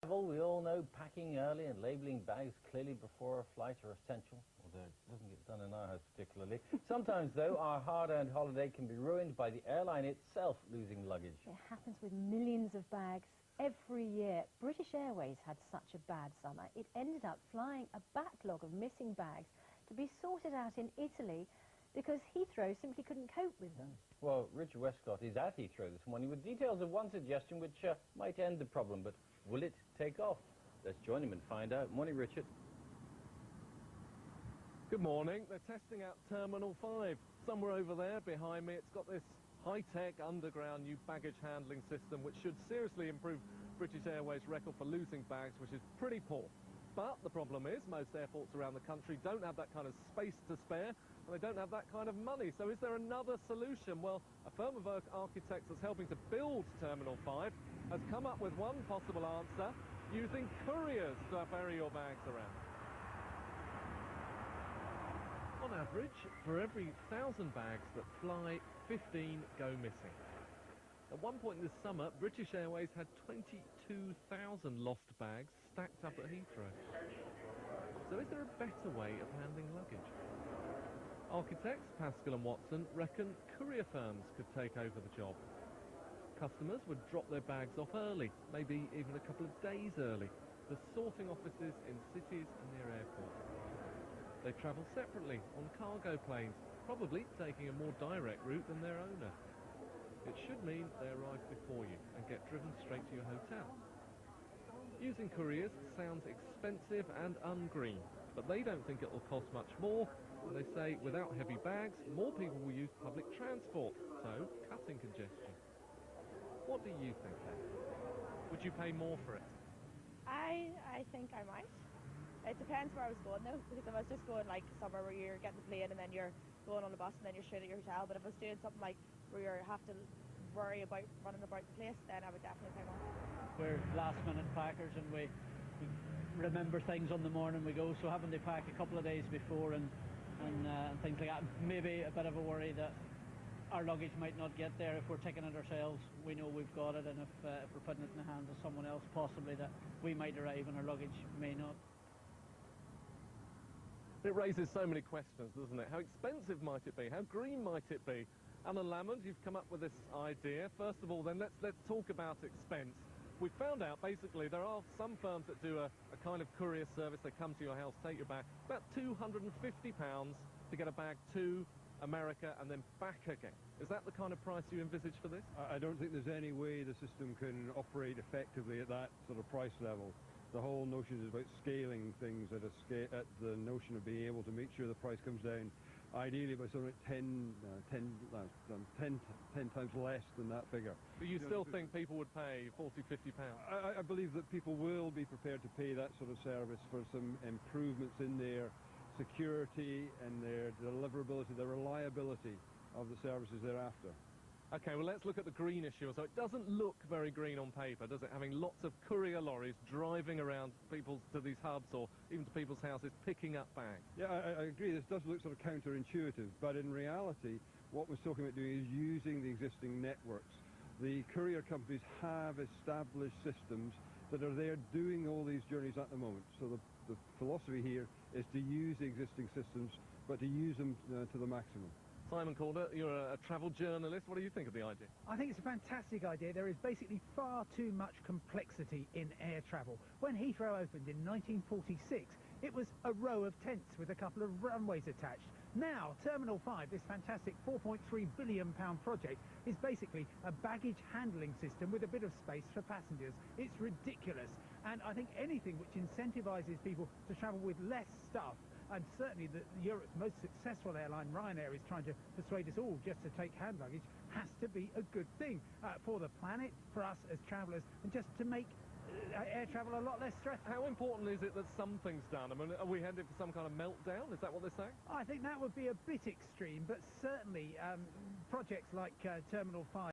We all know packing early and labelling bags clearly before a flight are essential, although it doesn't get done in our house particularly. Sometimes, though, our hard-earned holiday can be ruined by the airline itself losing luggage. It happens with millions of bags every year. British Airways had such a bad summer, it ended up flying a backlog of missing bags to be sorted out in Italy because Heathrow simply couldn't cope with them. Well, Richard Westcott is at Heathrow this morning with details of one suggestion which might end the problem, but will it take off? Let's join him and find out. Morning, Richard. Good morning. They're testing out Terminal 5. Somewhere over there behind me, it's got this high-tech underground new baggage handling system which should seriously improve British Airways' record for losing bags, which is pretty poor. But the problem is most airports around the country don't have that kind of space to spare, and they don't have that kind of money. So is there another solution? Well, a firm of architects that's helping to build Terminal 5 has come up with one possible answer: using couriers to ferry your bags around. On average, for every 1,000 bags that fly, 15 go missing. At one point this summer, British Airways had 22,000 lost bags stacked up at Heathrow. So is there a better way of handling luggage? Architects Pascal and Watson reckon courier firms could take over the job. Customers would drop their bags off early, maybe even a couple of days early. The sorting offices in cities and near airports. They travel separately on cargo planes, probably taking a more direct route than their owner. It should mean they arrive before you and get driven straight to your hotel. Using couriers sounds expensive and ungreen, but they don't think it will cost much more. And they say without heavy bags, more people will use public transport, so cutting congestion. What do you think, then? Would you pay more for it? I think I might. It depends where I was going though, because if I was just going like somewhere where you're getting the plane and then you're going on a bus and then you're straight at your hotel, but if I was doing something like where you have to worry about running about the place, then I would definitely pay more. We're last minute packers and we remember things on the morning we go, so having to pack a couple of days before and things like that, maybe a bit of a worry that our luggage might not get there. If we're taking it ourselves, we know we've got it, and if we're putting it in the hands of someone else, possibly that we might arrive and our luggage may not. It raises so many questions, doesn't it? How expensive might it be? How green might it be? Alan Lamond, you've come up with this idea. First of all, then, let's talk about expense. We found out, basically, there are some firms that do a kind of courier service. They come to your house, take your bag. About £250 to get a bag to America and then back again. Is that the kind of price you envisage for this? I don't think there's any way the system can operate effectively at that sort of price level. The whole notion is about scaling things at the notion of being able to make sure the price comes down, ideally by something like 10 times less than that figure. But you still think people would pay £40–50? I believe that people will be prepared to pay that sort of service for some improvements in their security and their deliverability, the reliability of the services thereafter. Okay, well, let's look at the green issue. So it doesn't look very green on paper, does it? Having lots of courier lorries driving around to these hubs or even to people's houses picking up bags. Yeah, I agree. This does look sort of counterintuitive, but in reality, what we're talking about doing is using the existing networks. The courier companies have established systems that are there doing all these journeys at the moment. So the philosophy here is to use the existing systems, but to use them to the maximum. Simon Calder, you're a travel journalist. What do you think of the idea? I think it's a fantastic idea. There is basically far too much complexity in air travel. When Heathrow opened in 1946, it was a row of tents with a couple of runways attached. Now, Terminal 5, this fantastic £4.3 billion project, is basically a baggage handling system with a bit of space for passengers. It's ridiculous. And I think anything which incentivises people to travel with less stuff, and certainly Europe's most successful airline, Ryanair, is trying to persuade us all just to take hand luggage, has to be a good thing for the planet, for us as travellers, and just to make air travel a lot less stressful. How important is it that something's done? I mean, are we headed for some kind of meltdown? Is that what they're saying? I think that would be a bit extreme, but certainly projects like Terminal 5